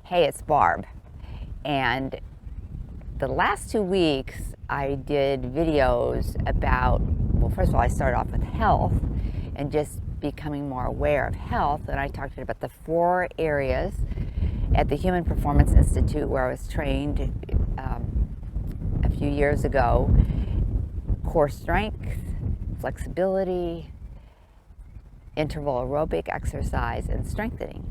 Hey, it's Barb. And the last 2 weeks I did videos about, well, first of all, I started off with health and just becoming more aware of health. And I talked about the 4 areas at the Human Performance Institute where I was trained a few years ago: core strength, flexibility, interval aerobic exercise, and strengthening.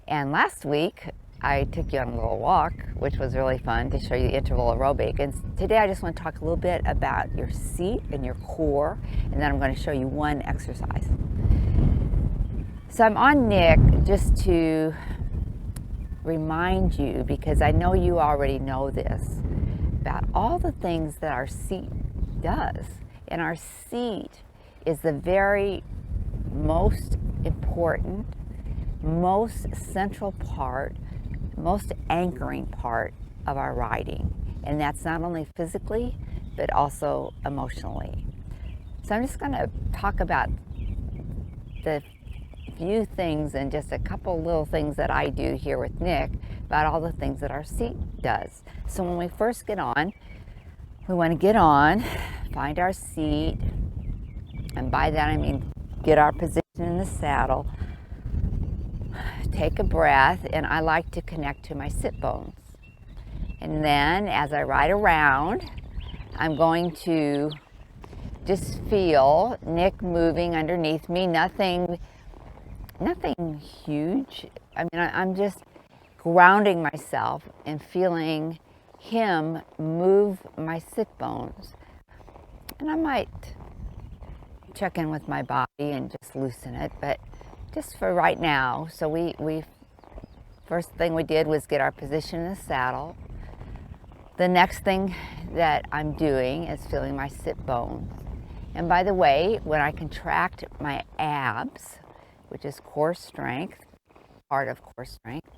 And last week, I took you on a little walk, which was really fun, to show you interval aerobic. And today I just want to talk a little bit about your seat and your core, and then I'm going to show you one exercise. So I'm on Nick just to remind you, because I know you already know this, about all the things that our seat does. And our seat is the very most important, most central part, most anchoring part of our riding. And that's not only physically, but also emotionally. So I'm just going to talk about the few things and just a couple little things that I do here with Nick about all the things that our seat does. So when we first get on, we want to get on, find our seat, and by that I mean get our position in the saddle, take a breath, and I like to connect to my sit bones. And then as I ride around, I'm going to just feel Nick moving underneath me. Nothing huge. I mean, I'm just grounding myself and feeling him move my sit bones. And I might check in with my body and just loosen it, but just for right now. So we first thing we did was get our position in the saddle. The next thing that I'm doing is feeling my sit bones. And by the way, when I contract my abs, which is core strength, part of core strength,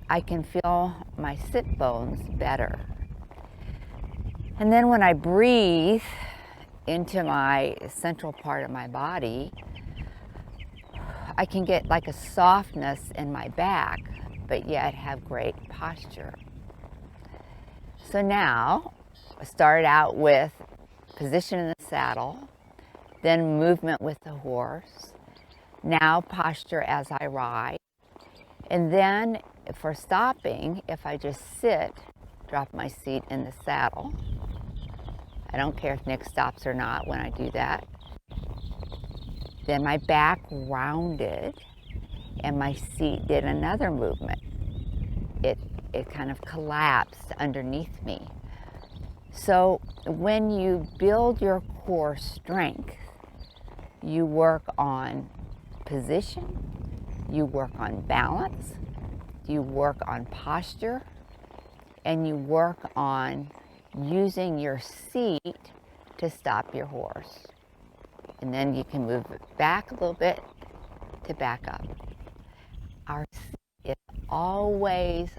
I can feel my sit bones better. And then when I breathe into my central part of my body, I can get like a softness in my back, but yet have great posture. So now, I started out with position in the saddle, then movement with the horse, now posture as I ride, and then for stopping, if I just sit, drop my seat in the saddle. I don't care if Nick stops or not when I do that. Then my back rounded and my seat did another movement. It kind of collapsed underneath me. So when you build your core strength, you work on position, you work on balance, you work on posture, and you work on using your seat to stop your horse. And then you can move it back a little bit to back up. Our seat is always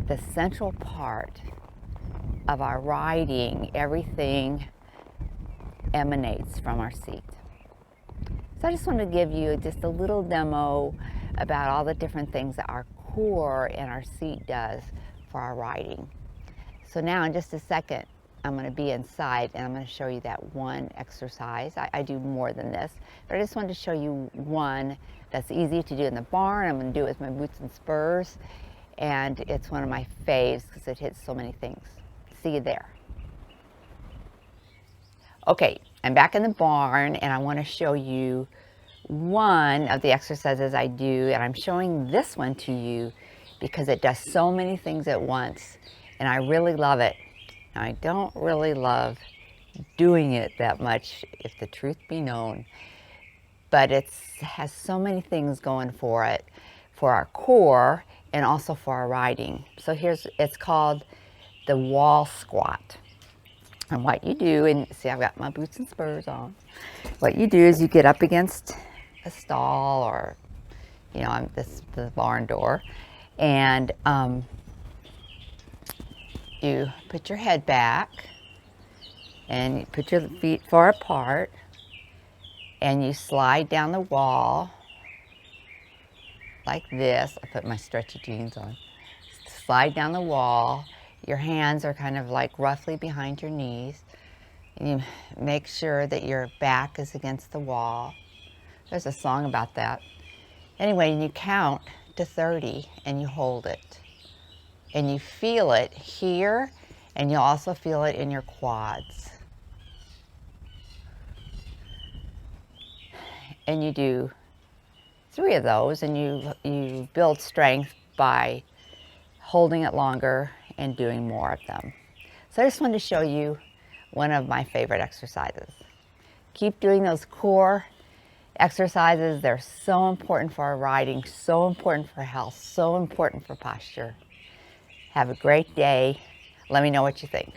the central part of our riding. Everything emanates from our seat. So I just want to give you just a little demo about all the different things that our core and our seat does for our riding. So now in just a second, I'm going to be inside and I'm going to show you that one exercise. I do more than this, but I just wanted to show you one that's easy to do in the barn. I'm going to do it with my boots and spurs, and it's one of my faves because it hits so many things. See you there. Okay, I'm back in the barn and I want to show you one of the exercises I do, and I'm showing this one to you because it does so many things at once and I really love it. I don't really love doing it that much, if the truth be known, but it has so many things going for it, for our core and also for our riding. So it's called the wall squat. And what you do, and see, I've got my boots and spurs on. What you do is you get up against a stall or, the barn door, and you put your head back and you put your feet far apart and you slide down the wall like this. I put my stretchy jeans on. Slide down the wall. Your hands are kind of like roughly behind your knees. And you make sure that your back is against the wall. There's a song about that. Anyway, and you count to 30 and you hold it. And you feel it here, and you'll also feel it in your quads. And you do 3 of those, and you build strength by holding it longer and doing more of them. So I just wanted to show you one of my favorite exercises. Keep doing those core exercises. They're so important for our riding, so important for health, so important for posture. Have a great day. Let me know what you think.